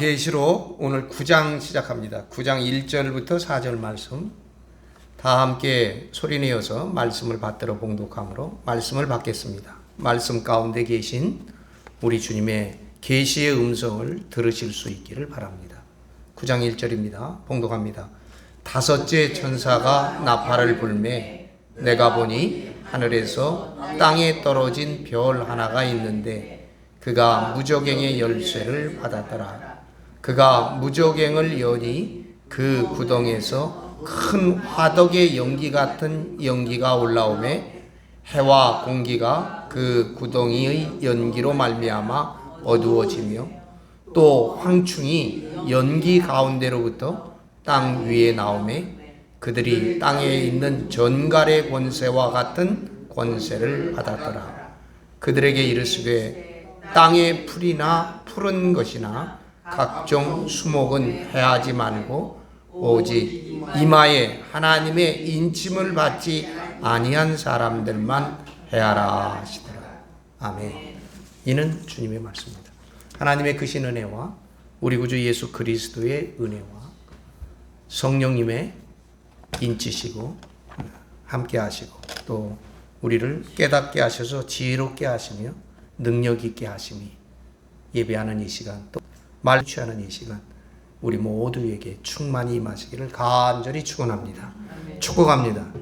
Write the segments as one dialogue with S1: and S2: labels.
S1: 요한계시록 오늘 9장 시작합니다. 9장 1절부터 4절 말씀 다 함께 소리내어서 말씀을 받들어 봉독함으로 말씀을 받겠습니다. 말씀 가운데 계신 우리 주님의 계시의 음성을 들으실 수 있기를 바랍니다. 9장 1절입니다. 봉독합니다. 다섯째 천사가 나팔을 불매 내가 보니 하늘에서 땅에 떨어진 별 하나가 있는데 그가 무저갱의 열쇠를 받았더라. 그가 무저갱을 여니 그 구덩이에서 큰 화덕의 연기 같은 연기가 올라오매 해와 공기가 그 구덩이의 연기로 말미암아 어두워지며 또 황충이 연기 가운데로부터 땅 위에 나오매 그들이 땅에 있는 전갈의 권세와 같은 권세를 받았더라. 그들에게 이르시되 땅의 풀이나 푸른 것이나 각종 수목은 해하지 말고 오직 이마에 하나님의 인침을 받지 아니한 사람들만 해하라 하시더라. 아멘. 이는 주님의 말씀입니다. 하나님의 크신 은혜와 우리 구주 예수 그리스도의 은혜와 성령님의 인치시고 함께 하시고 또 우리를 깨닫게 하셔서 지혜롭게 하시며 능력 있게 하심이 예배하는 이 시간 또 말 취하는 이 시간 우리 모두에게 충만히 임하시기를 간절히 축원합니다. 축복합니다.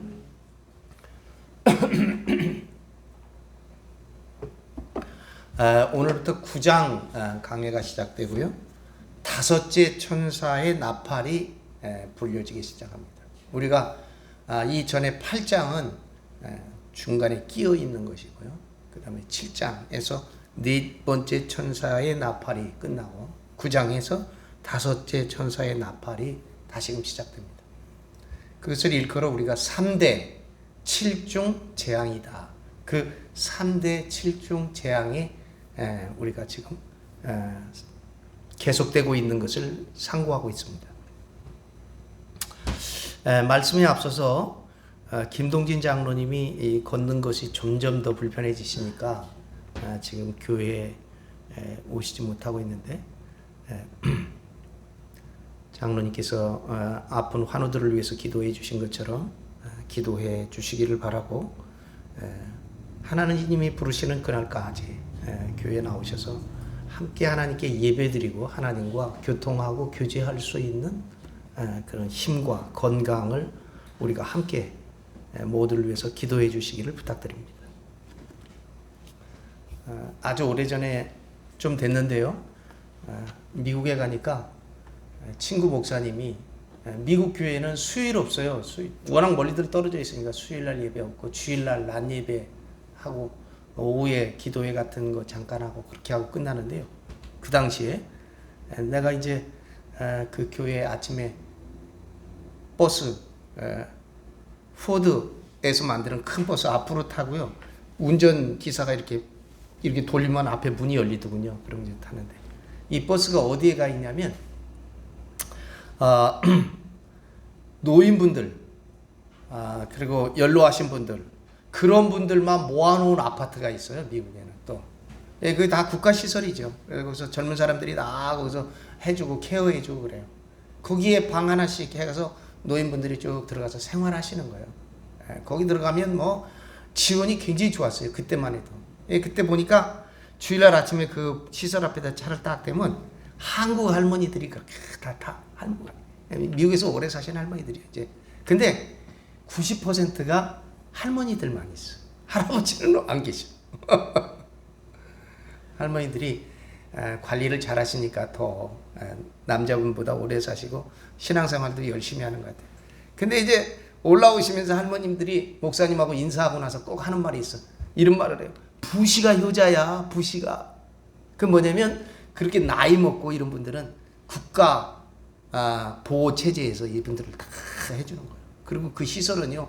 S1: 오늘부터 9장 강해가 시작되고요. 다섯째 천사의 나팔이 불려지기 시작합니다. 우리가 이전에 8장은 중간에 끼어 있는 것이고요. 그 다음에 7장에서 네 번째 천사의 나팔이 끝나고 9장에서 다섯째 천사의 나팔이 다시금 시작됩니다. 그것을 일컬어 우리가 3대 7중 재앙이다. 그 3대 7중 재앙이 우리가 지금 계속되고 있는 것을 상고하고 있습니다. 말씀에 앞서서 김동진 장로님이 걷는 것이 점점 더 불편해지시니까 지금 교회에 오시지 못하고 있는데 장로님께서 아픈 환우들을 위해서 기도해 주신 것처럼 기도해 주시기를 바라고 하나님이 부르시는 그날까지 교회에 나오셔서 함께 하나님께 예배드리고 하나님과 교통하고 교제할 수 있는 그런 힘과 건강을 우리가 함께 모두를 위해서 기도해 주시기를 부탁드립니다. 아주 오래전에 좀 됐는데요. 미국에 가니까 친구 목사님이 미국 교회는 수요일 없어요. 워낙 멀리들 떨어져 있으니까 수요일날 예배 없고 주일날 낮 예배 하고 오후에 기도회 같은 거 잠깐 하고 그렇게 하고 끝나는데요. 그 당시에 내가 이제 그 교회 아침에 버스 포드에서 만드는 큰 버스 앞으로 타고요. 운전기사가 이렇게 돌리면 앞에 문이 열리더군요. 그럼 이제 타는데 이 버스가 어디에 가 있냐면 노인분들 그리고 연로하신 분들 그런 분들만 모아놓은 아파트가 있어요. 미국에는 또 그게 다 국가시설이죠. 그래서 젊은 사람들이 다 거기서 해주고 케어해주고 그래요. 거기에 방 하나씩 해서 노인분들이 쭉 들어가서 생활하시는 거예요. 거기 들어가면 뭐 지원이 굉장히 좋았어요. 그때만 해도. 그때 보니까 주일날 아침에 그 시설 앞에다 차를 딱 대면 한국 할머니들이 그렇게 다 미국에서 오래 사신 할머니들이에요. 이제 근데 90%가 할머니들만 있어. 할아버지는 안 계셔. 할머니들이 관리를 잘 하시니까 더 남자분보다 오래 사시고 신앙생활도 열심히 하는 것 같아요. 근데 이제 올라오시면서 할머님들이 목사님하고 인사하고 나서 꼭 하는 말이 있어. 이런 말을 해요. 부시가 효자야, 부시가. 그 뭐냐면 그렇게 나이 먹고 이런 분들은 국가 보호 체제에서 이분들을 다 해주는 거예요. 그리고 그 시설은요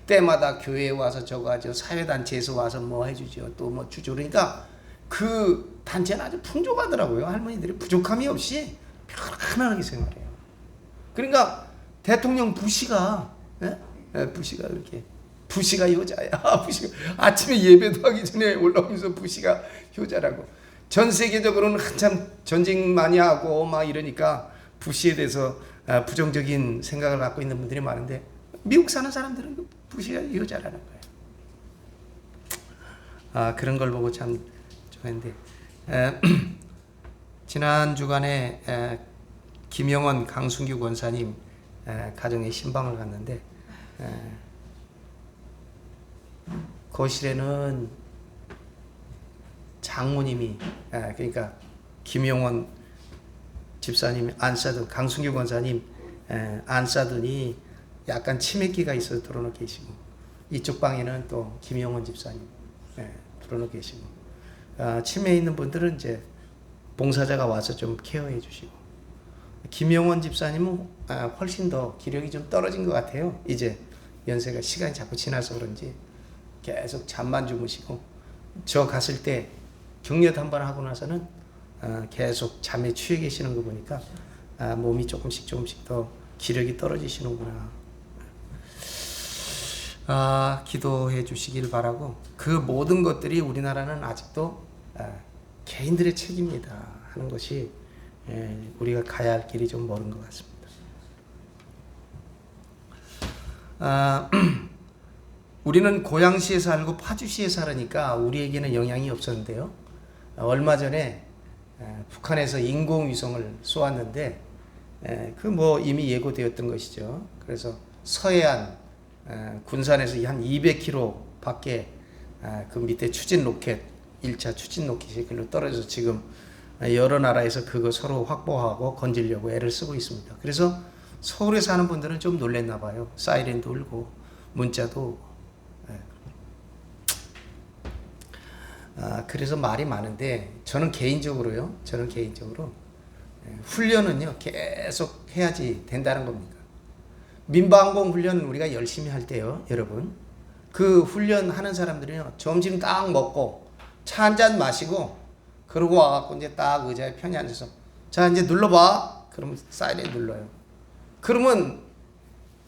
S1: 때마다 교회에 와서 저거 하죠, 사회단체에서 와서 뭐 해주죠, 또 뭐 주죠. 그러니까 그 단체는 아주 풍족하더라고요. 할머니들이 부족함이 없이 편안하게 생활해요. 그러니까 대통령 부시가 부시가 이렇게 부시가 효자야. 부시가 아침에 예배도 하기 전에 올라오면서 부시가 효자라고. 전 세계적으로는 한참 전쟁 많이 하고 막 이러니까 부시에 대해서 부정적인 생각을 갖고 있는 분들이 많은데, 미국 사는 사람들은 부시가 이거 잘하는 거예요. 그런 걸 보고 참 좋아했는데, 지난 주간에 김영원 강순규 권사님 가정에 신방을 갔는데, 거실에는 장모님이, 그러니까 김영원 집사님 안 싸던, 강순규 권사님 안 싸더니 약간 치매기가 있어서 들어놓 계시고, 이쪽 방에는 또 김영원 집사님 들어놓 계시고, 치매 있는 분들은 이제 봉사자가 와서 좀 케어해 주시고, 김영원 집사님은 훨씬 더 기력이 좀 떨어진 것 같아요. 이제 연세가 시간이 자꾸 지나서 그런지 계속 잠만 주무시고, 저 갔을 때 격려 한 번 하고 나서는 계속 잠에 취해 계시는 거 보니까 몸이 조금씩 더 기력이 떨어지시는구나. 기도해 주시길 바라고, 그 모든 것들이 우리나라는 아직도 개인들의 책임이다 하는 것이 우리가 가야 할 길이 좀 멀은 것 같습니다. 우리는 고양시에 살고 파주시에 살으니까 우리에게는 영향이 없었는데요. 얼마 전에 북한에서 인공위성을 쏘았는데, 그 뭐 이미 예고되었던 것이죠. 그래서 서해안 군산에서 한 200km 밖에 그 밑에 추진 로켓, 1차 추진 로켓이 글로 떨어져서 지금 여러 나라에서 그거 서로 확보하고 건지려고 애를 쓰고 있습니다. 그래서 서울에 사는 분들은 좀 놀랬나 봐요. 사이렌도 울고 문자도 오고. 그래서 말이 많은데, 저는 개인적으로 훈련은요 계속 해야지 된다는 겁니다. 민방공 훈련 우리가 열심히 할 때요, 여러분, 그 훈련 하는 사람들은요 점심 딱 먹고 차 한 잔 마시고 그러고 와갖고 이제 딱 의자에 편히 앉아서, 자 이제 눌러봐. 그러면 사이렌 눌러요. 그러면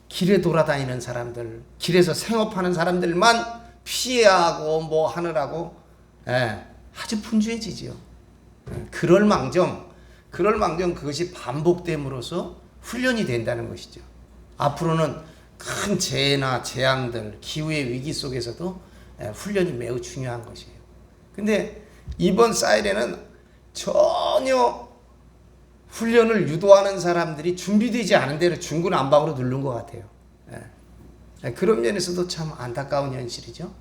S1: 길에 돌아다니는 사람들, 길에서 생업하는 사람들만 피해하고 뭐 하느라고 아주 분주해지지요. 그럴망정 그것이 반복됨으로써 훈련이 된다는 것이죠. 앞으로는 큰 재해나 재앙들, 기후의 위기 속에서도 훈련이 매우 중요한 것이에요. 근데 이번 사이렌은 전혀 훈련을 유도하는 사람들이 준비되지 않은 대로 중구난방으로 누른 것 같아요. 그런 면에서도 참 안타까운 현실이죠.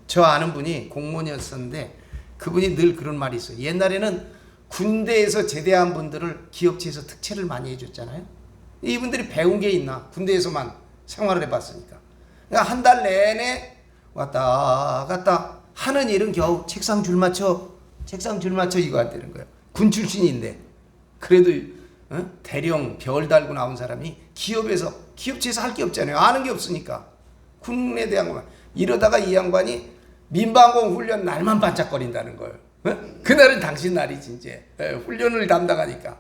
S1: 저 아는 분이 공무원이었었는데, 그분이 늘 그런 말이 있어요. 옛날에는 군대에서 제대한 분들을 기업체에서 특채를 많이 해줬잖아요. 이분들이 배운 게 있나? 군대에서만 생활을 해봤으니까. 그러니까 한 달 내내 왔다 갔다 하는 일은 겨우 책상 줄 맞춰 이거 안 되는 거예요. 군 출신인데. 그래도 대령 별 달고 나온 사람이 기업체에서 할 게 없잖아요. 아는 게 없으니까. 군에 대한 것만. 이러다가 이 양반이 민방공 훈련 날만 반짝거린다는 거예요. 그날은 당신 날이지 이제. 훈련을 담당하니까.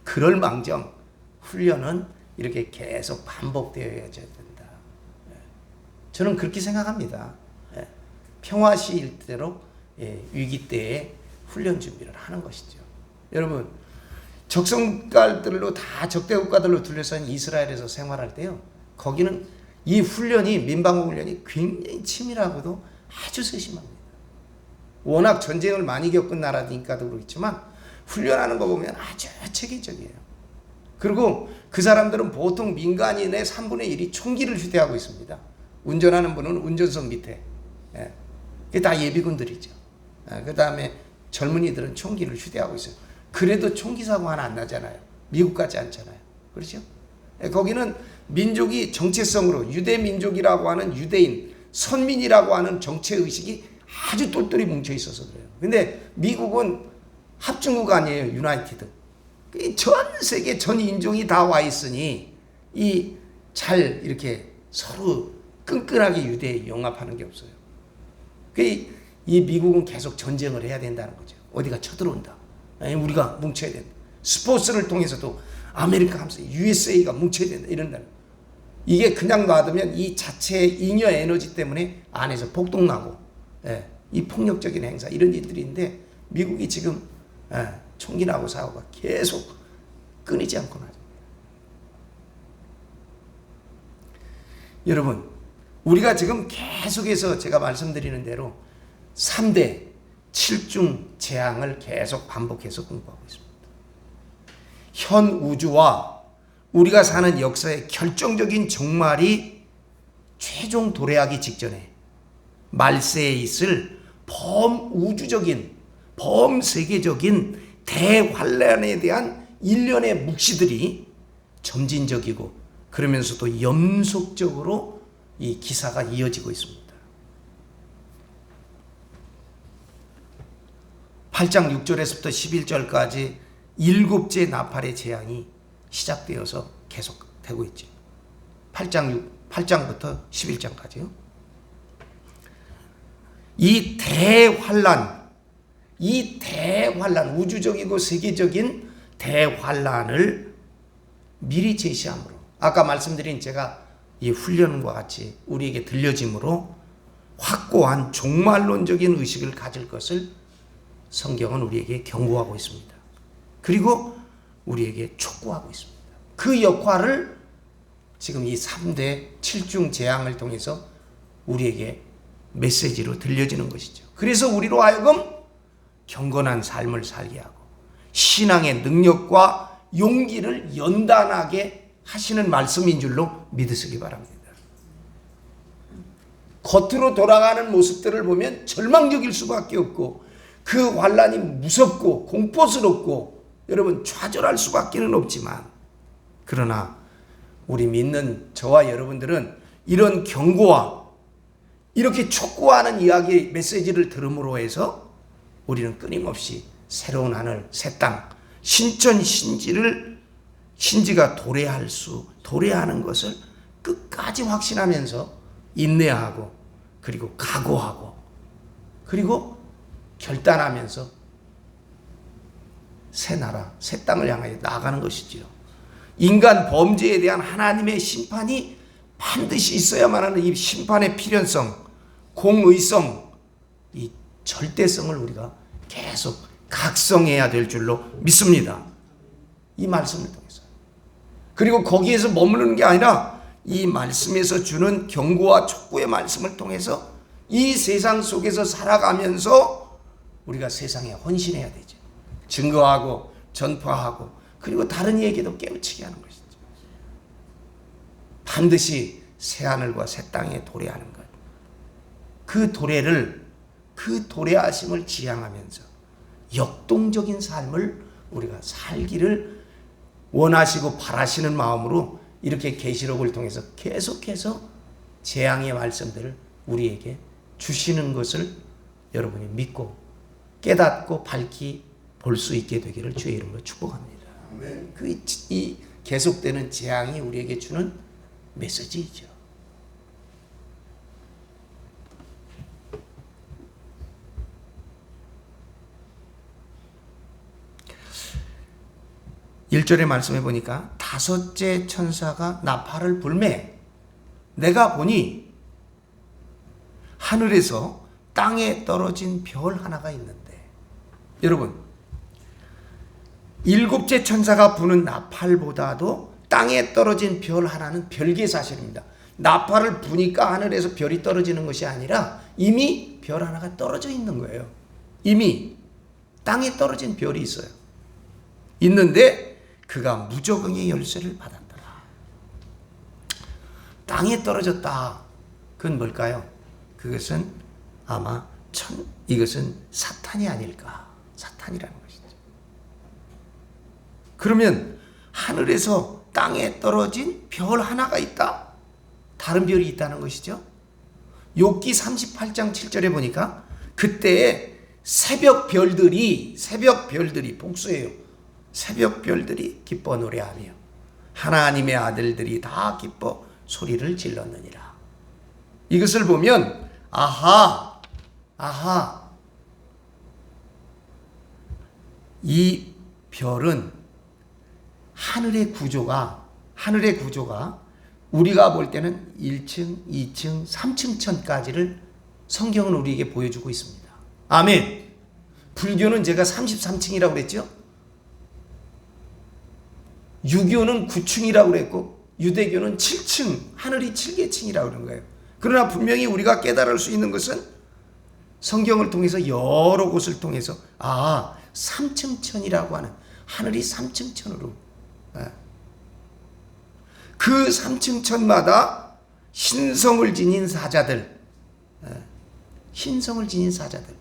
S1: 그럴 망정 훈련은 이렇게 계속 반복되어야 된다. 저는 그렇게 생각합니다. 평화 시일 때로 위기 때에 훈련 준비를 하는 것이죠. 여러분, 적성국가들로 다 적대 국가들로 둘러싼 이스라엘에서 생활할 때요, 거기는 이 훈련이, 민방공 훈련이 굉장히 치밀하고도 아주 세심합니다. 워낙 전쟁을 많이 겪은 나라니까도 그렇지만 훈련하는 거 보면 아주 체계적이에요. 그리고 그 사람들은 보통 민간인의 3분의 1이 총기를 휴대하고 있습니다. 운전하는 분은 운전석 밑에. 그게 다 예비군들이죠. 그 다음에 젊은이들은 총기를 휴대하고 있어요. 그래도 총기 사고 하나 안 나잖아요. 미국 같지 않잖아요. 그렇죠? 거기는 민족이 정체성으로 유대민족이라고 하는 유대인, 선민이라고 하는 정체의식이 아주 똘똘히 뭉쳐 있어서 그래요. 근데 미국은 합중국 아니에요. 유나이티드. 전 세계 전 인종이 다 와 있으니 잘 이렇게 서로 끈끈하게 유대에 영합하는 게 없어요. 이 미국은 계속 전쟁을 해야 된다는 거죠. 어디가 쳐들어온다. 우리가 뭉쳐야 된다. 스포츠를 통해서도 아메리카 하면서 USA가 뭉쳐야 된다. 이런다는. 이게 그냥 놔두면 이 자체의 잉여 에너지 때문에 안에서 폭동나고, 이 폭력적인 행사, 이런 일들이 있는데, 미국이 지금 총기 나고 사고가 계속 끊이지 않고 나죠. 여러분, 우리가 지금 계속해서 제가 말씀드리는 대로 3대 7중 재앙을 계속 반복해서 공부하고 있습니다. 현 우주와 우리가 사는 역사의 결정적인 종말이 최종 도래하기 직전에 말세에 있을 범우주적인 범세계적인 대환란에 대한 일련의 묵시들이 점진적이고 그러면서도 연속적으로 이 기사가 이어지고 있습니다. 8장 6절에서부터 11절까지 7째 나팔의 재앙이 시작되어서 계속되고 있죠. 8장부터 11장까지요. 이 대환란, 우주적이고 세계적인 대환란을 미리 제시함으로, 아까 말씀드린 제가 이 훈련과 같이 우리에게 들려짐으로 확고한 종말론적인 의식을 가질 것을 성경은 우리에게 경고하고 있습니다. 그리고 우리에게 촉구하고 있습니다. 그 역할을 지금 이 3대 7중 재앙을 통해서 우리에게 메시지로 들려지는 것이죠. 그래서 우리로 하여금 경건한 삶을 살게 하고 신앙의 능력과 용기를 연단하게 하시는 말씀인 줄로 믿으시기 바랍니다. 겉으로 돌아가는 모습들을 보면 절망적일 수밖에 없고 그 환란이 무섭고 공포스럽고 여러분 좌절할 수밖에는 없지만, 그러나 우리 믿는 저와 여러분들은 이런 경고와 이렇게 촉구하는 이야기 메시지를 들음으로 해서 우리는 끊임없이 새로운 하늘, 새 땅, 신천 신지가 도래하는 것을 끝까지 확신하면서 인내하고 그리고 각오하고 그리고 결단하면서 새 나라, 새 땅을 향하여 나아가는 것이지요. 인간 범죄에 대한 하나님의 심판이 반드시 있어야만 하는 이 심판의 필연성, 공의성, 이 절대성을 우리가 계속 각성해야 될 줄로 믿습니다. 이 말씀을 통해서. 그리고 거기에서 머무르는 게 아니라 이 말씀에서 주는 경고와 촉구의 말씀을 통해서 이 세상 속에서 살아가면서 우리가 세상에 헌신해야 되죠. 증거하고 전파하고 그리고 다른 이에게도 깨우치게 하는 것이죠. 반드시 새하늘과 새 땅에 도래하는 것. 그 도래하심을 지향하면서 역동적인 삶을 우리가 살기를 원하시고 바라시는 마음으로 이렇게 계시록을 통해서 계속해서 재앙의 말씀들을 우리에게 주시는 것을 여러분이 믿고 깨닫고 밝히 볼 수 있게 되기를 주의 이름으로 축복합니다. 이 계속되는 재앙이 우리에게 주는 메시지이죠. (1절의) 말씀해 보니까 5째 천사가 나팔을 불매 내가 보니 하늘에서 땅에 떨어진 별 하나가 있는데, 여러분 7째 천사가 부는 나팔보다도 땅에 떨어진 별 하나는 별개의 사실입니다. 나팔을 부니까 하늘에서 별이 떨어지는 것이 아니라 이미 별 하나가 떨어져 있는 거예요. 이미 땅에 떨어진 별이 있어요. 있는데 그가 무적응의 열쇠를 받았더라. 땅에 떨어졌다. 그건 뭘까요? 그것은 아마 이것은 사탄이 아닐까. 사탄이라는 것이죠. 그러면 하늘에서 땅에 떨어진 별 하나가 있다. 다른 별이 있다는 것이죠. 욥기 38장 7절에 보니까 그때에 새벽 별들이 복수예요. 새벽 별들이 기뻐 노래하며 하나님의 아들들이 다 기뻐 소리를 질렀느니라. 이것을 보면 아하, 이 별은 하늘의 구조가 우리가 볼 때는 1층, 2층, 3층 천까지를 성경은 우리에게 보여주고 있습니다. 아멘. 불교는 제가 33층이라고 그랬죠. 유교는 9층이라고 그랬고 유대교는 7층, 하늘이 7계층이라고 그런 거예요. 그러나 분명히 우리가 깨달을 수 있는 것은 성경을 통해서 여러 곳을 통해서 3층천이라고 하는 하늘이 3층천으로 그 3층천마다 신성을 지닌 사자들, 신성을 지닌 사자들,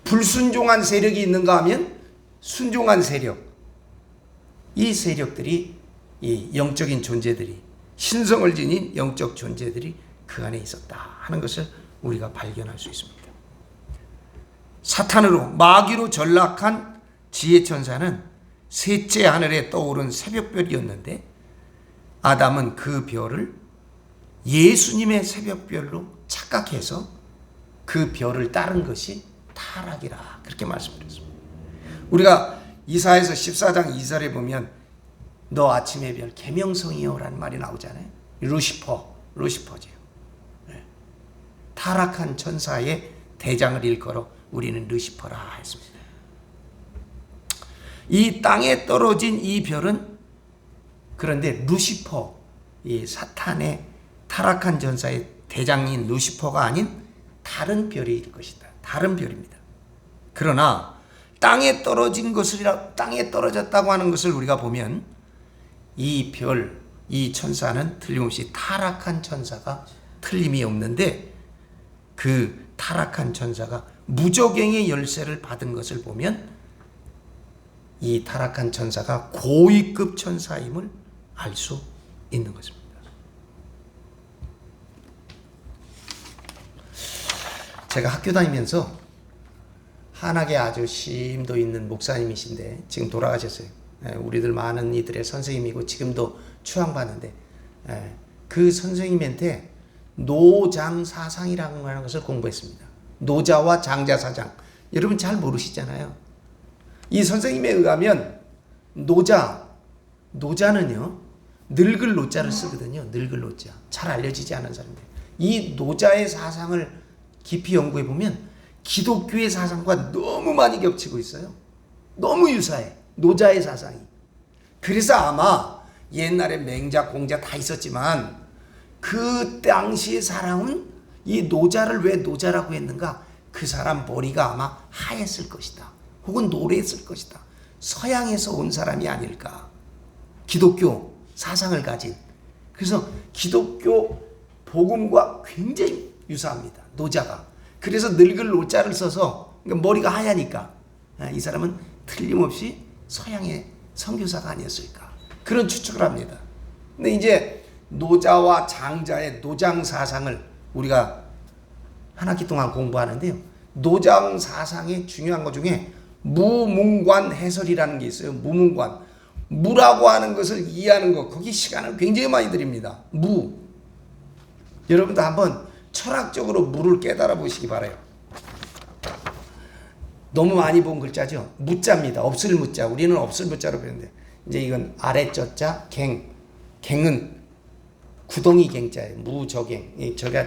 S1: 불순종한 세력이 있는가 하면 순종한 세력, 이 세력들이, 이 영적인 존재들이, 신성을 지닌 영적 존재들이 그 안에 있었다 하는 것을 우리가 발견할 수 있습니다. 사탄으로 마귀로 전락한 지혜천사는 셋째 하늘에 떠오른 새벽별이었는데 아담은 그 별을 예수님의 새벽별로 착각해서 그 별을 따른 것이 타락이라 그렇게 말씀드렸습니다. 우리가 이사야서 14장 2절에 보면 너 아침의 별 계명성이요 라는 말이 나오잖아요. 루시퍼죠. 타락한 천사의 대장을 일컬어 우리는 루시퍼라 했습니다. 이 땅에 떨어진 이 별은 그런데 루시퍼, 이 사탄의 타락한 전사의 대장인 루시퍼가 아닌 다른 별일 것이다. 다른 별입니다. 그러나 땅에 떨어졌다고 하는 것을 우리가 보면 이 별, 이 천사는 틀림없이 타락한 천사가 틀림이 없는데 그 타락한 천사가 무저갱의 열쇠를 받은 것을 보면 이 타락한 천사가 고위급 천사임을 알 수 있는 것입니다. 제가 학교 다니면서 한학에 아주 심도 있는 목사님이신데 지금 돌아가셨어요. 우리들 많은 이들의 선생님이고 지금도 추앙받는데 그 선생님한테 노장사상이라고 하는 것을 공부했습니다. 노자와 장자사상. 여러분 잘 모르시잖아요. 이 선생님에 의하면 노자는요 늙을 노자를 쓰거든요. 늙을 노자. 잘 알려지지 않은 사람들. 이 노자의 사상을 깊이 연구해 보면 기독교의 사상과 너무 많이 겹치고 있어요. 너무 유사해. 노자의 사상이. 그래서 아마 옛날에 맹자, 공자 다 있었지만 그 당시의 사람은 이 노자를 왜 노자라고 했는가? 그 사람 머리가 아마 하였을 것이다. 혹은 노래했을 것이다. 서양에서 온 사람이 아닐까. 기독교 사상을 가진. 그래서 기독교 복음과 굉장히 유사합니다. 노자가. 그래서 늙을 노자를 써서 머리가 하얘니까 이 사람은 틀림없이 서양의 선교사가 아니었을까. 그런 추측을 합니다. 근데 이제 노자와 장자의 노장 사상을 우리가 한 학기 동안 공부하는데요. 노장 사상의 중요한 것 중에 무문관 해설이라는 게 있어요. 무문관. 무라고 하는 것을 이해하는 것. 거기 시간을 굉장히 많이 드립니다. 무. 여러분도 한번 철학적으로 무를 깨달아 보시기 바라요. 너무 많이 본 글자죠. 무자입니다. 없을 무자. 우리는 없을 무자로 배우는데 이제 이건 아래자자 갱. 갱은 구덩이 갱자예요. 무저갱. 저가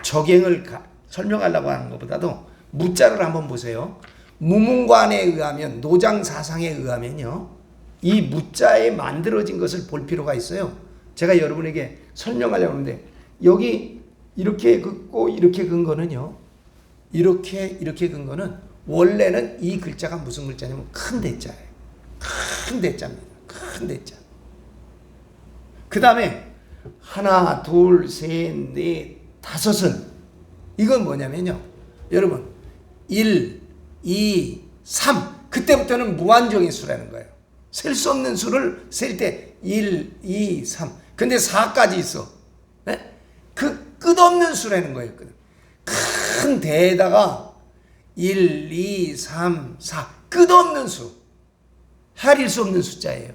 S1: 저갱을 설명하려고 하는 것보다도 무자를 한번 보세요. 무문관에 의하면 노장 사상에 의하면요. 이 무자에 만들어진 것을 볼 필요가 있어요. 제가 여러분에게 설명하려고 하는데 여기 이렇게 긋고 이렇게 긋은 거는요. 이렇게 긋은 거는 원래는 이 글자가 무슨 글자냐면 큰 대자예요. 큰 대자입니다. 큰 대자. 그 다음에 하나, 둘, 셋, 넷, 다섯은 이건 뭐냐면요. 여러분 1, 2, 3 그때부터는 무한정의 수라는 거예요. 셀 수 없는 수를 셀 때 1, 2, 3 근데 4까지 있어. 네? 그 끝없는 수라는 거예요. 큰 대에다가 1, 2, 3, 4 끝없는 수. 헤아릴 수 없는 숫자예요.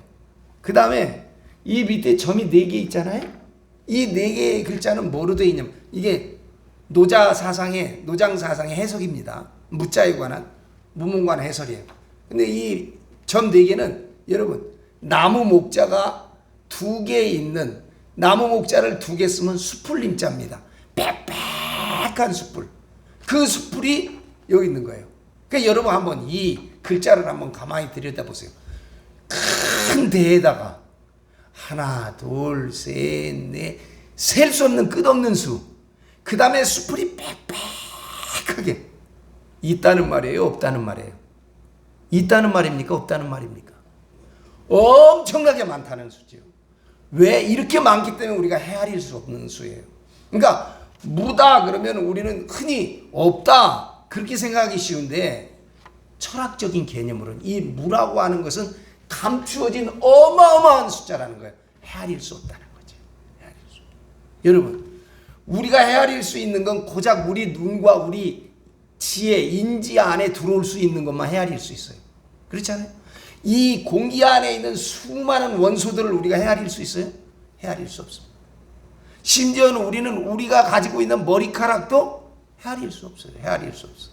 S1: 그 다음에 이 밑에 점이 4개 있잖아요. 이 4개의 글자는 뭐로 되어 있냐면 이게 노장 사상의 해석입니다. 무자에 관한 무문관 해설이에요. 근데 이 점 4개는 여러분 나무 목자가 2개 있는 나무 목자를 2개 쓰면 수풀림자입니다. 빽빽한 수풀. 그 수풀이 여기 있는 거예요. 그러니까 여러분 한번 이 글자를 한번 가만히 들여다보세요. 큰 대에다가 하나, 둘, 셋, 넷, 셀 수 없는 끝없는 수. 그 다음에 수풀이 빽빽하게 있다는 말이에요, 없다는 말이에요? 있다는 말입니까, 없다는 말입니까? 엄청나게 많다는 수죠. 왜? 이렇게 많기 때문에 우리가 헤아릴 수 없는 수예요. 그러니까 무다 그러면 우리는 흔히 없다 그렇게 생각하기 쉬운데, 철학적인 개념으로는 이 무라고 하는 것은 감추어진 어마어마한 숫자라는 거예요. 헤아릴 수 없다는 거죠. 헤아릴 수 없다. 여러분, 우리가 헤아릴 수 있는 건 고작 우리 눈과 우리 지혜, 인지 안에 들어올 수 있는 것만 헤아릴 수 있어요. 그렇잖아요. 이 공기 안에 있는 수많은 원소들을 우리가 헤아릴 수 있어요? 헤아릴 수 없습니다. 심지어는 우리는 우리가 가지고 있는 머리카락도 헤아릴 수 없어요. 헤아릴 수 없어요.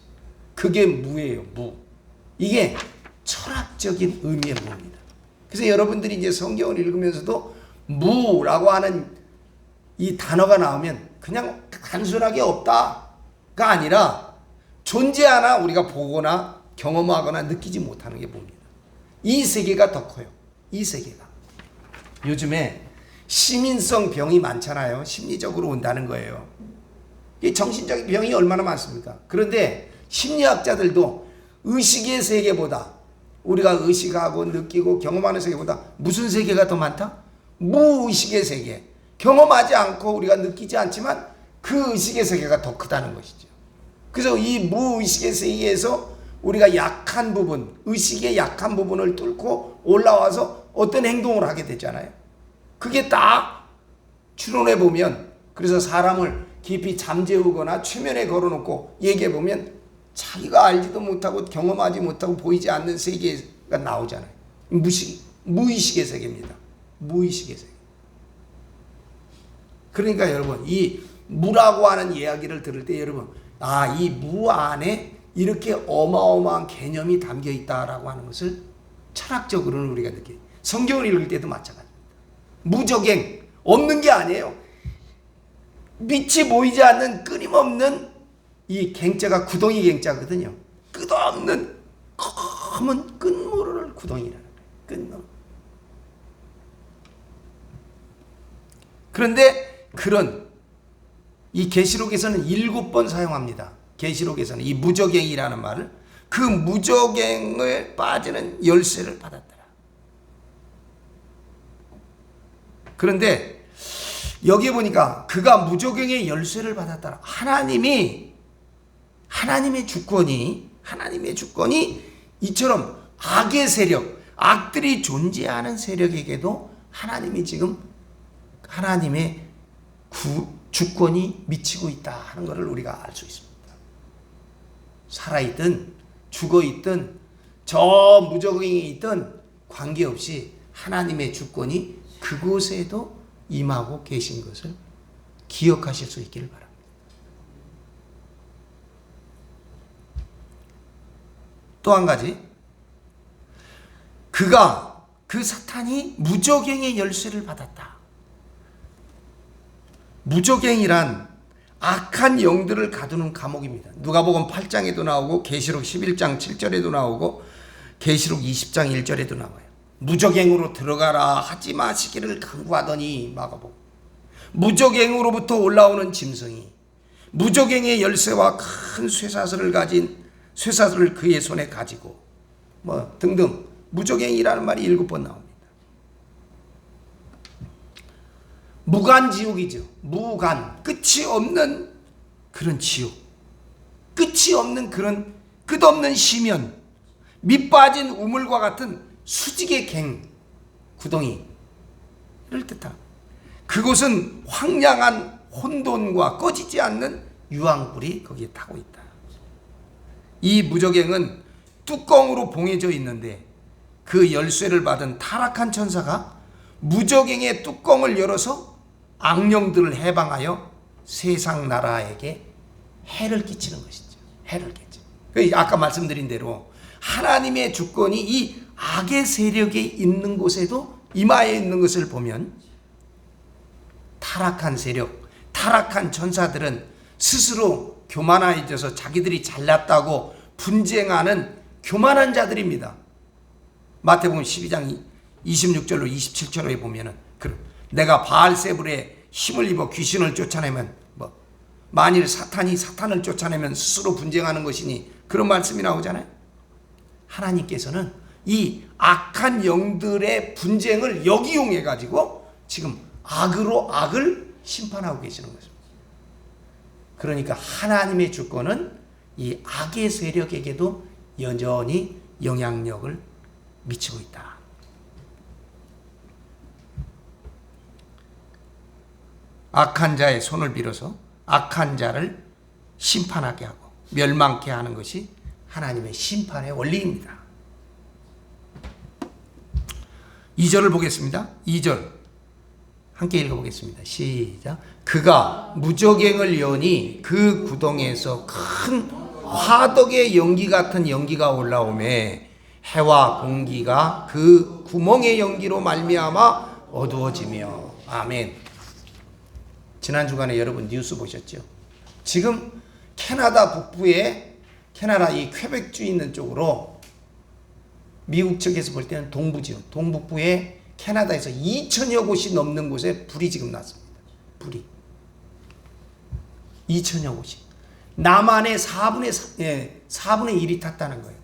S1: 그게 무예요. 무. 이게 철학적인 의미의 무입니다. 그래서 여러분들이 이제 성경을 읽으면서도 무라고 하는 이 단어가 나오면 그냥 단순하게 없다가 아니라 존재하나 우리가 보거나 경험하거나 느끼지 못하는 게 무입니다. 이 세계가 더 커요. 이 세계가. 요즘에 시민성 병이 많잖아요. 심리적으로 온다는 거예요. 이 정신적인 병이 얼마나 많습니까? 그런데 심리학자들도 의식의 세계보다, 우리가 의식하고 느끼고 경험하는 세계보다 무슨 세계가 더 많다? 무의식의 세계. 경험하지 않고 우리가 느끼지 않지만 그 의식의 세계가 더 크다는 것이죠. 그래서 이 무의식의 세계에서 우리가 약한 부분, 의식의 약한 부분을 뚫고 올라와서 어떤 행동을 하게 되잖아요. 그게 딱 추론해 보면, 그래서 사람을 깊이 잠재우거나 최면에 걸어놓고 얘기해 보면 자기가 알지도 못하고 경험하지 못하고 보이지 않는 세계가 나오잖아요. 무의식의 세계입니다. 무의식의 세계. 그러니까 여러분, 이 무라고 하는 이야기를 들을 때 여러분, 이 무 안에 이렇게 어마어마한 개념이 담겨 있다라고 하는 것을 철학적으로는 우리가 느껴요. 성경을 읽을 때도 마찬가지입니다. 무적행, 없는 게 아니에요. 빛이 보이지 않는 끊임없는 이 갱자가 구덩이 갱자거든요. 끝없는 검은 끝모를 구덩이라는 거예요. 끝없는. 그런데 이 계시록에서는 7번 사용합니다. 계시록에서는 이 무적행이라는 말을, 그 무적행을 빠지는 열쇠를 받았더라. 그런데 여기 보니까 그가 무적행의 열쇠를 받았더라. 하나님의 주권이 이처럼 악의 세력, 악들이 존재하는 세력에게도 하나님이 지금 하나님의 주권이 미치고 있다 하는 것을 우리가 알 수 있습니다. 살아있든 죽어있든 저 무적행에 있든 관계없이 하나님의 주권이 그곳에도 임하고 계신 것을 기억하실 수 있기를 바랍니다. 또 한 가지, 그 사탄이 무적행의 열쇠를 받았다. 무적행이란 악한 영들을 가두는 감옥입니다. 누가복음 8장에도 나오고 계시록 11장 7절에도 나오고 계시록 20장 1절에도 나와요. 무적행으로 들어가라 하지 마시기를 강구하더니, 마가복음. 무적행으로부터 올라오는 짐승이 무적행의 열쇠와 큰 쇠사슬을 그의 손에 가지고 등등 무적행이라는 말이 7번 나옵니다. 무간지옥이죠. 무간, 끝이 없는 그런 지옥, 끝이 없는 그런 끝없는 심연, 밑 빠진 우물과 같은 수직의 갱, 구덩이를 뜻합니다. 그곳은 황량한 혼돈과 꺼지지 않는 유황불이 거기에 타고 있다. 이 무적행은 뚜껑으로 봉해져 있는데 그 열쇠를 받은 타락한 천사가 무적행의 뚜껑을 열어서 악령들을 해방하여 세상 나라에게 해를 끼치는 것이죠. 해를 끼치죠. 아까 말씀드린 대로 하나님의 주권이 이 악의 세력에 있는 곳에도 임하여 있는 것을 보면, 타락한 세력, 타락한 천사들은 스스로 교만해져서 자기들이 잘났다고 분쟁하는 교만한 자들입니다. 마태복음 12장 26절로 27절에 보면은 내가 바알세불에 힘을 입어 귀신을 쫓아내면 만일 사탄이 사탄을 쫓아내면 스스로 분쟁하는 것이니 그런 말씀이 나오잖아요. 하나님께서는 이 악한 영들의 분쟁을 역이용해 가지고 지금 악으로 악을 심판하고 계시는 것입니다. 그러니까 하나님의 주권은 이 악의 세력에게도 여전히 영향력을 미치고 있다. 악한 자의 손을 빌어서 악한 자를 심판하게 하고 멸망케 하는 것이 하나님의 심판의 원리입니다. 2절을 보겠습니다. 2절 함께 읽어보겠습니다. 시작. 그가 무저갱을 여니 그 구덩이에서 큰 화덕의 연기 같은 연기가 올라오매 해와 공기가 그 구멍의 연기로 말미암아 어두워지며. 아멘. 지난 주간에 여러분 뉴스 보셨죠? 지금 캐나다 북부에 캐나다 이 퀘벡주 있는 쪽으로 미국 측에서 볼 때는 동부지요. 동북부에 캐나다에서 2천여 곳이 넘는 곳에 불이 지금 났습니다. 불이 2천여 곳이 남한의 4분의 1이 탔다는 거예요.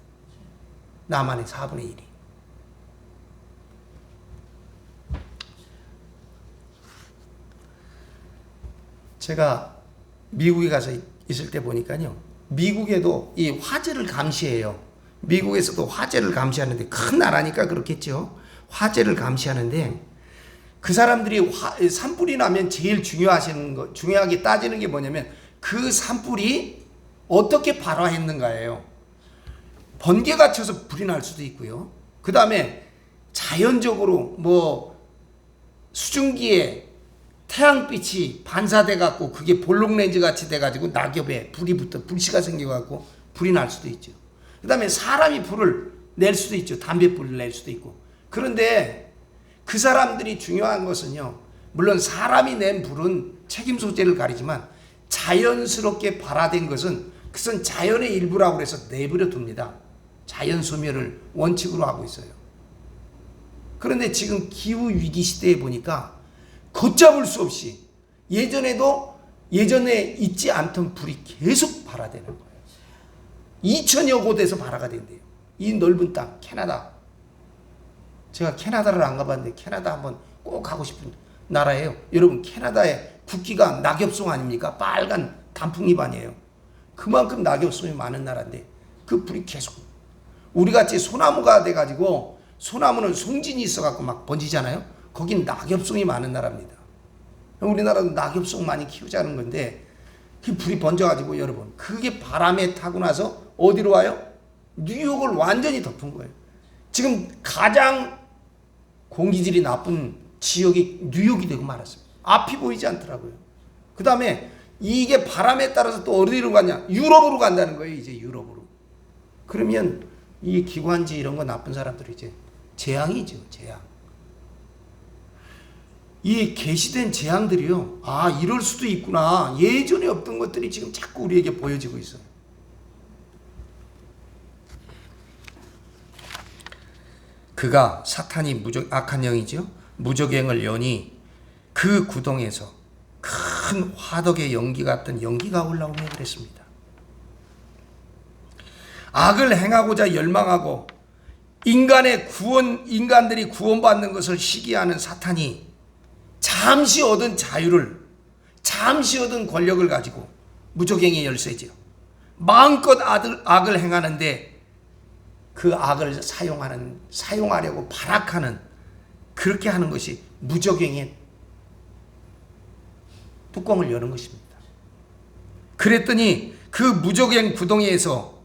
S1: 남한의 4분의 1이. 제가 미국에 가서 있을 때 보니까요, 미국에도 이 화재를 감시해요. 미국에서도 화재를 감시하는데, 큰 나라니까 그렇겠죠. 화재를 감시하는데 그 사람들이 산불이 나면 제일 중요하게 따지는 게 뭐냐면 그 산불이 어떻게 발화했는가예요. 번개가 쳐서 불이 날 수도 있고요. 그 다음에 자연적으로 수증기에 태양빛이 반사돼 갖고 그게 볼록렌즈 같이 돼 가지고 낙엽에 불씨가 생겨 갖고 불이 날 수도 있죠. 그 다음에 사람이 불을 낼 수도 있죠. 담뱃불을 낼 수도 있고. 그런데 그 사람들이 중요한 것은요, 물론 사람이 낸 불은 책임 소재를 가리지만 자연스럽게 발화된 것은 그것은 자연의 일부라고 해서 내버려 둡니다. 자연 소멸을 원칙으로 하고 있어요. 그런데 지금 기후 위기 시대에 보니까 걷잡을 수 없이 예전에 있지 않던 불이 계속 발화되는 거예요. 2천여 곳에서 발화가 된대요. 이 넓은 땅 캐나다. 제가 캐나다를 안 가봤는데 캐나다 한번 꼭 가고 싶은 나라예요. 여러분, 캐나다의 국기가 낙엽송 아닙니까? 빨간 단풍잎 아니에요. 그만큼 낙엽송이 많은 나라인데 그 불이 계속, 우리같이 소나무가 돼가지고, 소나무는 송진이 있어갖고 막 번지잖아요. 거긴 낙엽송이 많은 나라입니다. 우리나라도 낙엽송 많이 키우자는 건데 그 불이 번져가지고 여러분, 그게 바람에 타고 나서 어디로 와요? 뉴욕을 완전히 덮은 거예요. 지금 가장 공기질이 나쁜 지역이 뉴욕이 되고 말았습니다. 앞이 보이지 않더라고요. 그 다음에 이게 바람에 따라서 또 어디로 가냐? 유럽으로 간다는 거예요. 이제 유럽으로. 그러면 이 기관지 이런 거 나쁜 사람들이 이제 재앙이죠. 재앙. 이 계시된 재앙들이요, 이럴 수도 있구나. 예전에 없던 것들이 지금 자꾸 우리에게 보여지고 있어요. 그가, 사탄이 악한 영이죠. 무저갱을 여니 그 구덩에서 큰 화덕의 연기 같은 연기가 올라오며 그랬습니다. 악을 행하고자 열망하고 인간들이 구원받는 것을 시기하는 사탄이 잠시 얻은 자유를, 잠시 얻은 권력을 가지고, 무저갱의 열쇠죠, 마음껏 악을 행하는데 그 악을 사용하려고 발악하는, 그렇게 하는 것이 무저갱의 뚜껑을 여는 것입니다. 그랬더니 그 무저갱 구덩이에서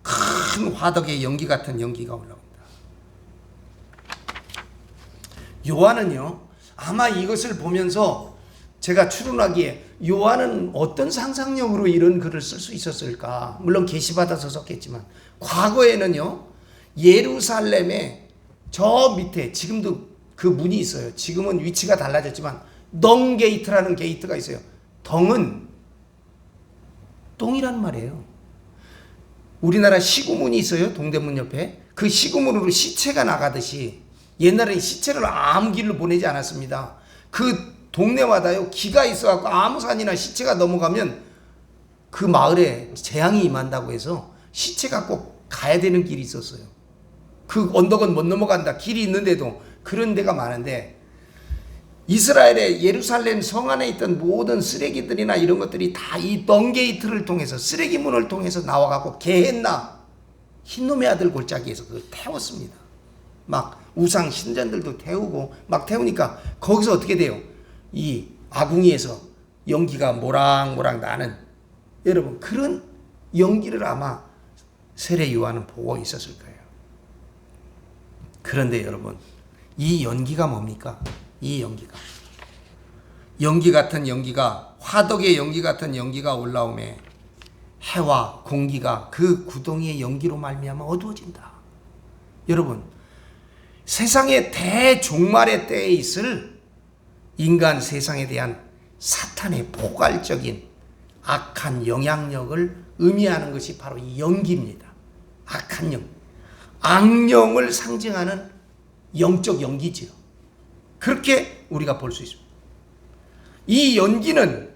S1: 큰 화덕의 연기 같은 연기가 올라옵니다. 요한은요, 아마 이것을 보면서 제가 추론하기에 요한은 어떤 상상력으로 이런 글을 쓸 수 있었을까? 물론 계시받아서 썼겠지만 과거에는요, 예루살렘의 저 밑에 지금도 그 문이 있어요. 지금은 위치가 달라졌지만 덩 게이트라는 게이트가 있어요. 덩은 똥이란 말이에요. 우리나라 시구문이 있어요. 동대문 옆에. 그 시구문으로 시체가 나가듯이 옛날에 시체를 아무 길로 보내지 않았습니다. 그 동네마다요 기가 있어갖고 아무 산이나 시체가 넘어가면 그 마을에 재앙이 임한다고 해서 시체가 꼭 가야 되는 길이 있었어요. 그 언덕은 못 넘어간다. 길이 있는데도 그런 데가 많은데, 이스라엘의 예루살렘 성 안에 있던 모든 쓰레기들이나 이런 것들이 다 이 덩게이트를 통해서, 쓰레기문을 통해서 나와갖고 게헨나 흰놈의 아들 골짜기에서 그걸 태웠습니다. 막 우상 신전들도 태우고 막 태우니까 거기서 어떻게 돼요? 이 아궁이에서 연기가 모락모락 나는, 여러분 그런 연기를 아마 세례 요한은 보고 있었을 거예요. 그런데 여러분, 이 연기가 뭡니까? 이 연기가 연기 같은 연기가, 화덕의 연기 같은 연기가 올라오매 해와 공기가 그 구덩이의 연기로 말미암아 어두워진다. 여러분, 세상의 대종말의 때에 있을 인간 세상에 대한 사탄의 포괄적인 악한 영향력을 의미하는 것이 바로 이 연기입니다. 악한 영, 악령을 상징하는 영적 연기지요. 그렇게 우리가 볼 수 있습니다. 이 연기는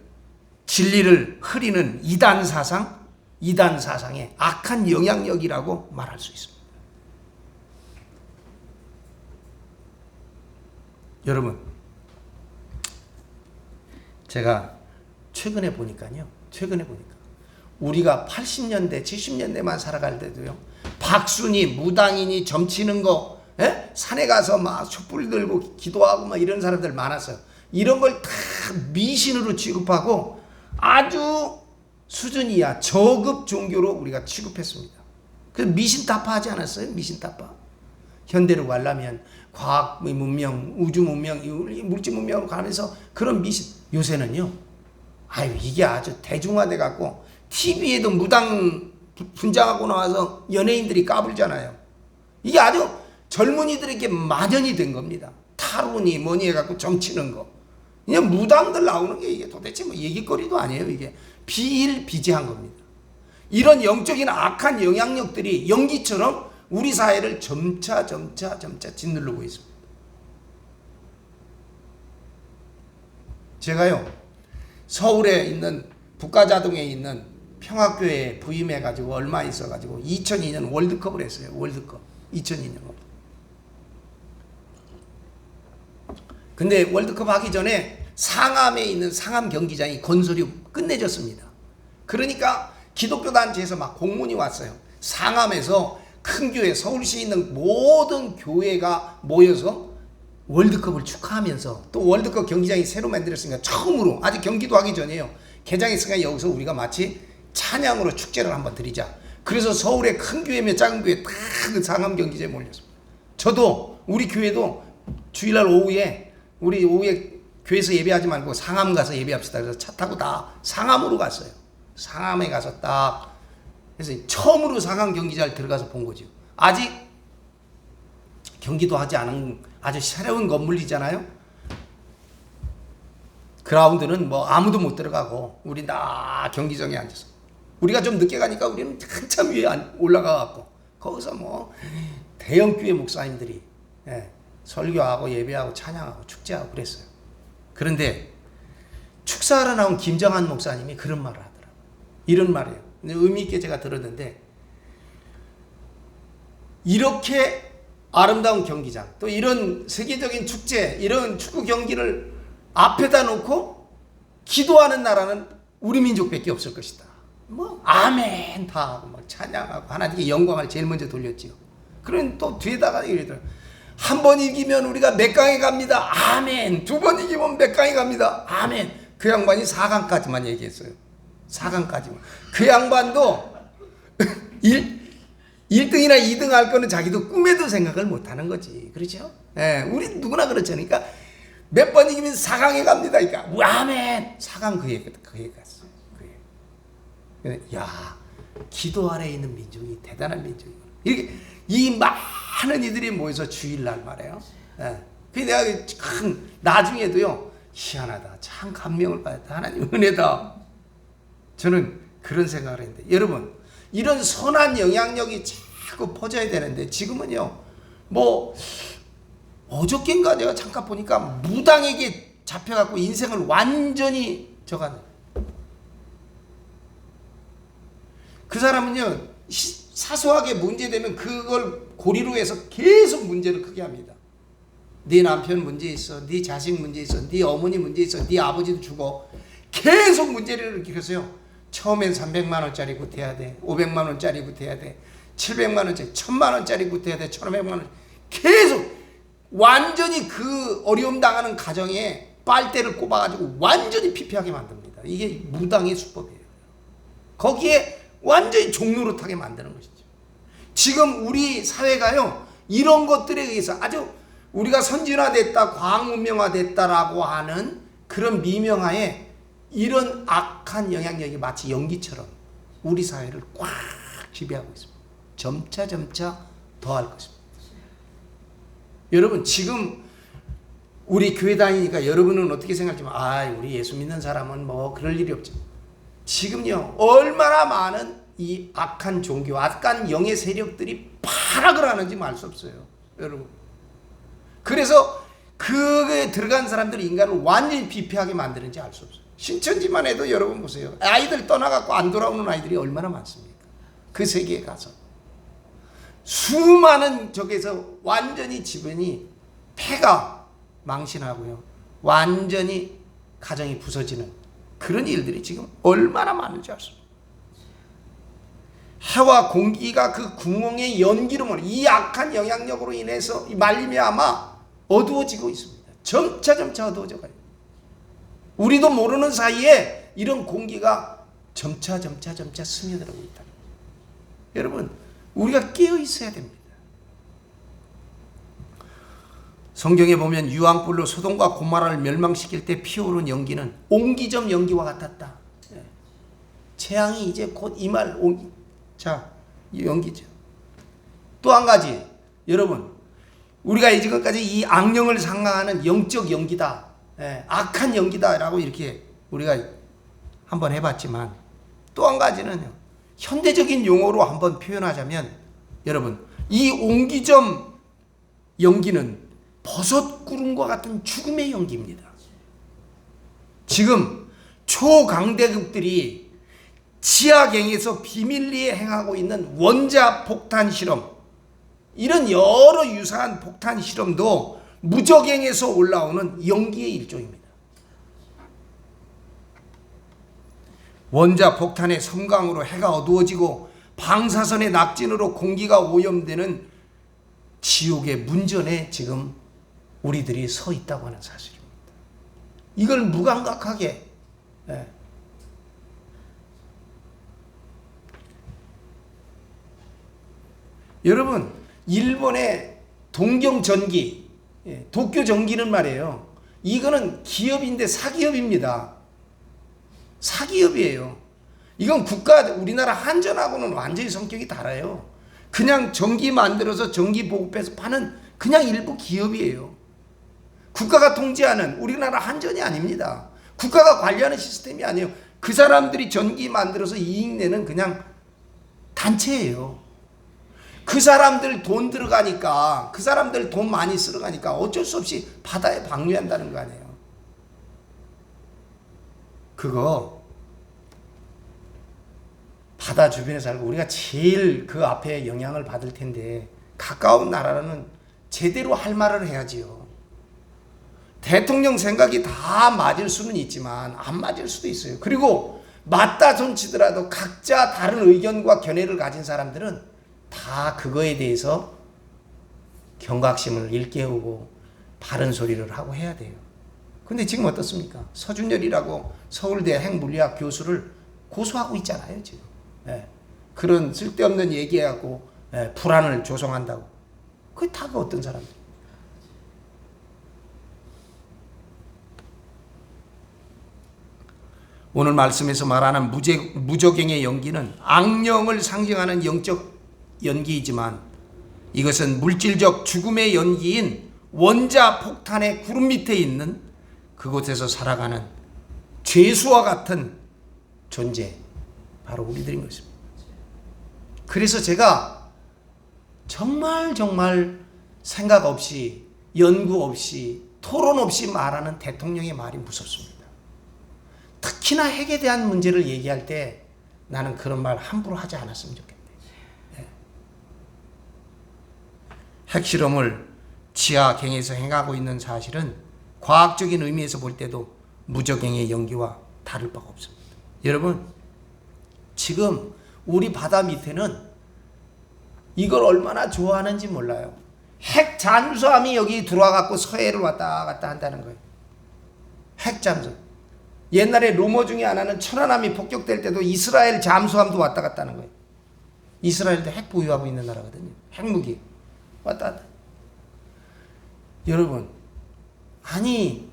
S1: 진리를 흐리는 이단 사상의 악한 영향력이라고 말할 수 있습니다. 여러분, 제가 최근에 보니까 우리가 80년대, 70년대만 살아갈 때도요, 박순이, 무당이니 점치는 거, 산에 가서 막 촛불 들고 기도하고 막 이런 사람들 많았어요. 이런 걸 다 미신으로 취급하고 아주 수준 이하 저급 종교로 우리가 취급했습니다. 그래서 미신타파 하지 않았어요? 미신타파. 현대로 가려면 과학 문명, 우주 문명, 물질 문명으로 가면서 그런 미신. 요새는요, 이게 아주 대중화돼 갖고 TV에도 무당 분장하고 나와서 연예인들이 까불잖아요. 이게 아주 젊은이들에게 만연이 된 겁니다. 타로니 뭐니 해갖고 점치는 거. 그냥 무당들 나오는 게 이게 도대체 뭐 얘기거리도 아니에요. 이게 비일비재한 겁니다. 이런 영적인 악한 영향력들이 연기처럼 우리 사회를 점차 짓누르고 있습니다. 제가요, 서울에 있는 북가자동에 있는 평화교회에 부임해가지고 얼마 있어가지고 2002년 월드컵을 했어요. 월드컵 2002년. 근데 월드컵 하기 전에 상암에 있는 상암 경기장이 건설이 끝내졌습니다. 그러니까 기독교 단체에서 막 공문이 왔어요. 상암에서 큰 교회, 서울시에 있는 모든 교회가 모여서 월드컵을 축하하면서, 또 월드컵 경기장이 새로 만들었으니까 처음으로, 아직 경기도 하기 전이에요, 개장했으니까 여기서 우리가 마치 찬양으로 축제를 한번 드리자. 그래서 서울의 큰 교회며 작은 교회 다 그 상암 경기장에 몰렸습니다. 저도, 우리 교회도 주일날 오후에, 우리 오후에 교회에서 예배하지 말고 상암 가서 예배합시다. 그래서 차 타고 다 상암으로 갔어요. 상암에 가서 딱, 그래서 처음으로 상암 경기장을 들어가서 본 거죠. 아직 경기도 하지 않은 아주 새로운 건물이잖아요. 그라운드는 뭐 아무도 못 들어가고 우리 다 경기장에 앉아서, 우리가 좀 늦게 가니까 우리는 한참 위에 올라가 갖고 거기서 뭐 대형 교회 목사님들이 설교하고 예배하고 찬양하고 축제하고 그랬어요. 그런데 축사하러 나온 김정한 목사님이 그런 말을 하더라고요. 이런 말이에요. 의미 있게 제가 들었는데, 이렇게 아름다운 경기장, 또 이런 세계적인 축제, 이런 축구 경기를 앞에다 놓고 기도하는 나라는 우리 민족밖에 없을 것이다. 뭐 아멘 다 하고 막 찬양하고 하나님께 영광을 제일 먼저 돌렸지요. 그러면 또 뒤에다가 이러더라고요. 한 번 이기면 우리가 몇 강에 갑니다. 아멘. 두 번 이기면 몇 강에 갑니다. 아멘. 그 양반이 4강까지만 얘기했어요. 4강까지만. 그 양반도 1등이나 2등 할 거는 자기도 꿈에도 생각을 못 하는 거지. 그렇죠? 우리 누구나 그렇죠. 그러니까 몇 번 이기면 4강에 갑니다. 그러니까 아멘. 4강 그에 갔어요. 그에. 야, 기도 아래에 있는 민족이 대단한 민족이구나. 이렇게 이 많은 이들이 모여서 주일날 말이에요. 그 내가 큰 나중에도요, 희한하다, 참 감명을 받았다, 하나님 은혜다. 저는 그런 생각을 했는데, 여러분, 이런 선한 영향력이 자꾸 퍼져야 되는데 지금은요. 뭐 어저께인가 내가 잠깐 보니까 무당에게 잡혀갖고 인생을 완전히 저가는. 그 사람은요 사소하게 문제되면 그걸 고리로 해서 계속 문제를 크게 합니다. 네 남편 문제 있어, 네 자식 문제 있어, 네 어머니 문제 있어, 네 아버지도 죽어. 계속 문제를 일으켜서요. 처음엔 300만 원짜리 구태야 돼, 500만 원짜리 구태야 돼, 700만 원짜리, 1000만 원짜리 구태야 돼, 1500만 원. 계속 완전히 그 어려움 당하는 가정에 빨대를 꼽아가지고 완전히 피폐하게 만듭니다. 이게 무당의 수법이에요. 거기에 완전히 종노릇하게 만드는 것이죠. 지금 우리 사회가요 이런 것들에 의해서 아주 우리가 선진화됐다, 과학문명화됐다라고 하는 그런 미명하에 이런 악한 영향력이 마치 연기처럼 우리 사회를 꽉 지배하고 있습니다. 점차 더할 것입니다. 여러분 지금 우리 교회 다니니까 여러분은 어떻게 생각하지만 우리 예수 믿는 사람은 뭐 그럴 일이 없죠. 지금요 얼마나 많은 이 악한 종교, 악한 영의 세력들이 파락을 하는지 알 수 없어요. 여러분. 그래서 그에 들어간 사람들이 인간을 완전히 비폐하게 만드는지 알 수 없어요. 신천지만 해도 여러분 보세요. 아이들 떠나갖고 안 돌아오는 아이들이 얼마나 많습니까? 그 세계에 가서. 수많은 적에서 완전히 집안이 폐가 망신하고요. 완전히 가정이 부서지는 그런 일들이 지금 얼마나 많은지 알 수 없어요. 해와 공기가 그 구멍의 연기로 이 악한 영향력으로 인해서 말미암아 어두워지고 있습니다. 점차 어두워져 가요. 우리도 모르는 사이에 이런 공기가 점차 스며들고 있다. 여러분, 우리가 깨어 있어야 됩니다. 성경에 보면 유황불로 소돔과 고모라를 멸망시킬 때 피어오른 연기는 옹기점 연기와 같았다. 재앙이 이제 곧 임할 자, 연기죠. 또 한 가지, 여러분, 우리가 지금까지 이 악령을 상하하는 영적 연기다, 악한 연기다라고 이렇게 우리가 한번 해봤지만 또 한 가지는 현대적인 용어로 한번 표현하자면 여러분, 이 옹기점 연기는 버섯구름과 같은 죽음의 연기입니다. 지금 초강대국들이 지하경에서 비밀리에 행하고 있는 원자 폭탄 실험, 이런 여러 유사한 폭탄 실험도 무적행에서 올라오는 연기의 일종입니다. 원자 폭탄의 섬광으로 해가 어두워지고 방사선의 낙진으로 공기가 오염되는 지옥의 문전에 지금 우리들이 서 있다고 하는 사실입니다. 이걸 무감각하게 여러분, 일본의 동경전기, 도쿄전기는 말이에요. 이거는 기업인데 사기업입니다. 사기업이에요. 이건 우리나라 한전하고는 완전히 성격이 달라요. 그냥 전기 만들어서 전기 보급해서 파는 그냥 일부 기업이에요. 국가가 통제하는 우리나라 한전이 아닙니다. 국가가 관리하는 시스템이 아니에요. 그 사람들이 전기 만들어서 이익 내는 그냥 단체예요. 그 사람들 돈 들어가니까, 그 사람들 돈 많이 쓸어가니까 어쩔 수 없이 바다에 방류한다는 거 아니에요. 그거 바다 주변에 살고 우리가 제일 그 앞에 영향을 받을 텐데 가까운 나라는 제대로 할 말을 해야지요. 대통령 생각이 다 맞을 수는 있지만 안 맞을 수도 있어요. 그리고 맞다 손치더라도 각자 다른 의견과 견해를 가진 사람들은 다 그거에 대해서 경각심을 일깨우고 바른 소리를 하고 해야 돼요. 근데 지금 어떻습니까? 서준열이라고 서울대 핵물리학 교수를 고소하고 있잖아요, 지금. 그런 쓸데없는 얘기하고 불안을 조성한다고. 그게 다 그 어떤 사람들. 오늘 말씀에서 말하는 무적행의 연기는 악령을 상징하는 영적 연기이지만 이것은 물질적 죽음의 연기인 원자 폭탄의 구름 밑에 있는 그곳에서 살아가는 죄수와 같은 존재, 바로 우리들인 것입니다. 그래서 제가 정말 생각 없이, 연구 없이, 토론 없이 말하는 대통령의 말이 무섭습니다. 특히나 핵에 대한 문제를 얘기할 때 나는 그런 말 함부로 하지 않았으면 좋겠다. 핵실험을 지하경에서 행하고 있는 사실은 과학적인 의미에서 볼 때도 무적행의 연기와 다를 바가 없습니다. 여러분, 지금 우리 바다 밑에는 이걸 얼마나 좋아하는지 몰라요. 핵 잠수함이 여기 들어와갖고 서해를 왔다 갔다 한다는 거예요. 핵 잠수. 옛날에 루머 중에 하나는 천안함이 폭격될 때도 이스라엘 잠수함도 왔다 갔다 하는 거예요. 이스라엘도 핵 보유하고 있는 나라거든요. 핵무기 왔다 갔다. 여러분, 아니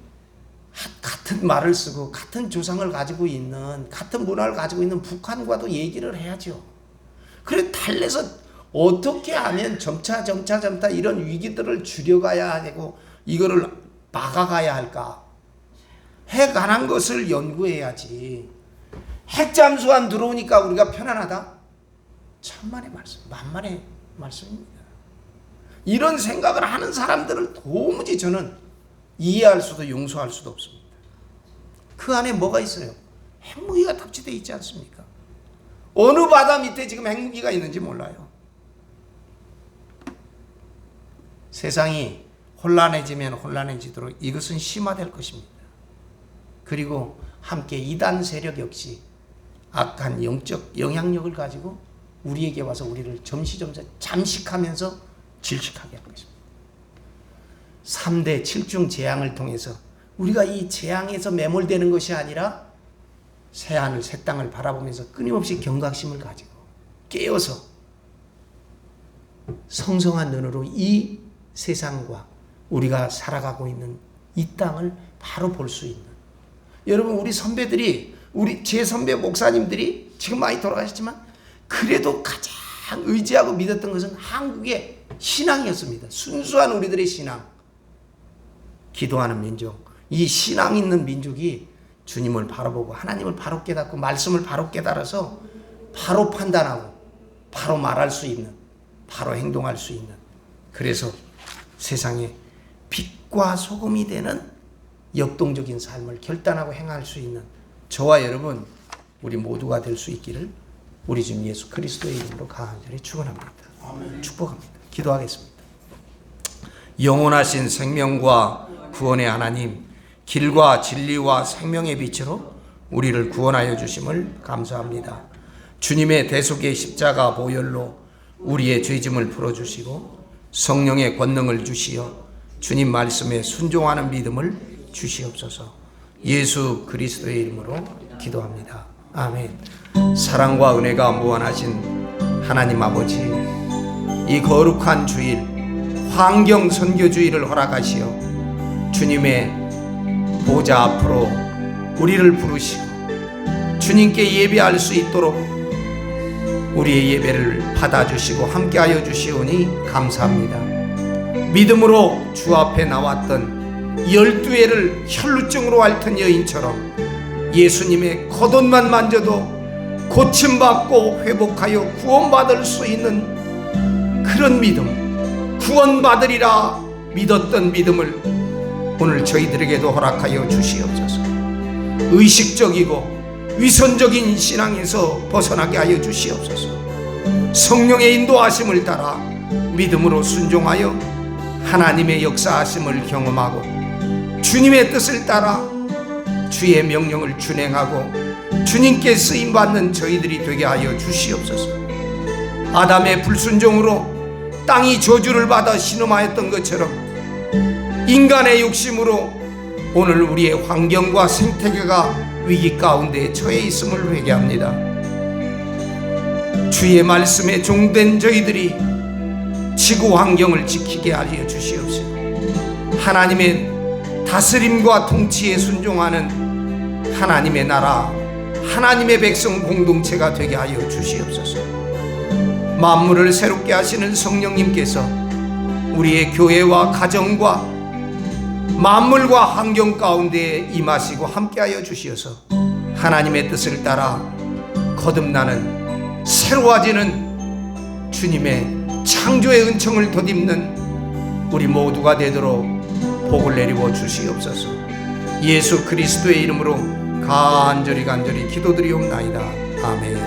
S1: 같은 말을 쓰고 같은 조상을 가지고 있는, 같은 문화를 가지고 있는 북한과도 얘기를 해야죠. 그래 달래서 어떻게 하면 점차 이런 위기들을 줄여가야 되고 이거를 막아가야 할까? 핵 안 한 것을 연구해야지. 핵 잠수함 들어오니까 우리가 편안하다? 천만의 말씀, 만만의 말씀입니다. 이런 생각을 하는 사람들을 도무지 저는 이해할 수도 용서할 수도 없습니다. 그 안에 뭐가 있어요? 핵무기가 탑재되어 있지 않습니까? 어느 바다 밑에 지금 핵무기가 있는지 몰라요. 세상이 혼란해지면 혼란해지도록 이것은 심화될 것입니다. 그리고 함께 이단 세력 역시 악한 영적 영향력을 가지고 우리에게 와서 우리를 잠식하면서 질식하게 할 것입니다. 3대 7중 재앙을 통해서 우리가 이 재앙에서 매몰되는 것이 아니라 새하늘 새 땅을 바라보면서 끊임없이 경각심을 가지고 깨어서 성성한 눈으로 이 세상과 우리가 살아가고 있는 이 땅을 바로 볼 수 있는, 여러분 우리 선배들이, 제 선배 목사님들이 지금 많이 돌아가셨지만 그래도 가장 의지하고 믿었던 것은 한국의 신앙이었습니다. 순수한 우리들의 신앙, 기도하는 민족, 이 신앙 있는 민족이 주님을 바라보고 하나님을 바로 깨닫고 말씀을 바로 깨달아서 바로 판단하고 바로 말할 수 있는, 바로 행동할 수 있는, 그래서 세상에 빛과 소금이 되는 역동적인 삶을 결단하고 행할 수 있는 저와 여러분, 우리 모두가 될 수 있기를 우리 주님 예수 그리스도의 이름으로 간절히 축원합니다. 축복합니다. 기도하겠습니다. 영원하신 생명과 구원의 하나님, 길과 진리와 생명의 빛으로 우리를 구원하여 주심을 감사합니다. 주님의 대속의 십자가 보혈로 우리의 죄짐을 풀어주시고 성령의 권능을 주시어 주님 말씀에 순종하는 믿음을 주시옵소서. 예수 그리스도의 이름으로 기도합니다. 아멘. 사랑과 은혜가 무한하신 하나님 아버지, 이 거룩한 주일, 환경 선교주의를 허락하시어 주님의 보좌 앞으로 우리를 부르시고 주님께 예배할 수 있도록 우리의 예배를 받아주시고 함께하여 주시오니 감사합니다. 믿음으로 주 앞에 나왔던 12회를 혈루증으로 앓던 여인처럼 예수님의 겉옷만 만져도 고침받고 회복하여 구원받을 수 있는 그런 믿음, 구원받으리라 믿었던 믿음을 오늘 저희들에게도 허락하여 주시옵소서. 의식적이고 위선적인 신앙에서 벗어나게 하여 주시옵소서. 성령의 인도하심을 따라 믿음으로 순종하여 하나님의 역사하심을 경험하고 주님의 뜻을 따라 주의 명령을 준행하고 주님께 쓰임받는 저희들이 되게 하여 주시옵소서. 아담의 불순종으로 땅이 저주를 받아 신음하였던 것처럼 인간의 욕심으로 오늘 우리의 환경과 생태계가 위기 가운데 처해 있음을 회개합니다. 주의 말씀에 종된 저희들이 지구 환경을 지키게 하여 주시옵소서. 하나님의 다스림과 통치에 순종하는 하나님의 나라, 하나님의 백성 공동체가 되게 하여 주시옵소서. 만물을 새롭게 하시는 성령님께서 우리의 교회와 가정과 만물과 환경 가운데 임하시고 함께하여 주시어서 하나님의 뜻을 따라 거듭나는 새로워지는 주님의 창조의 은총을 덧입는 우리 모두가 되도록 복을 내리고 주시옵소서. 예수 그리스도의 이름으로 간절히 기도드리옵나이다. 아멘.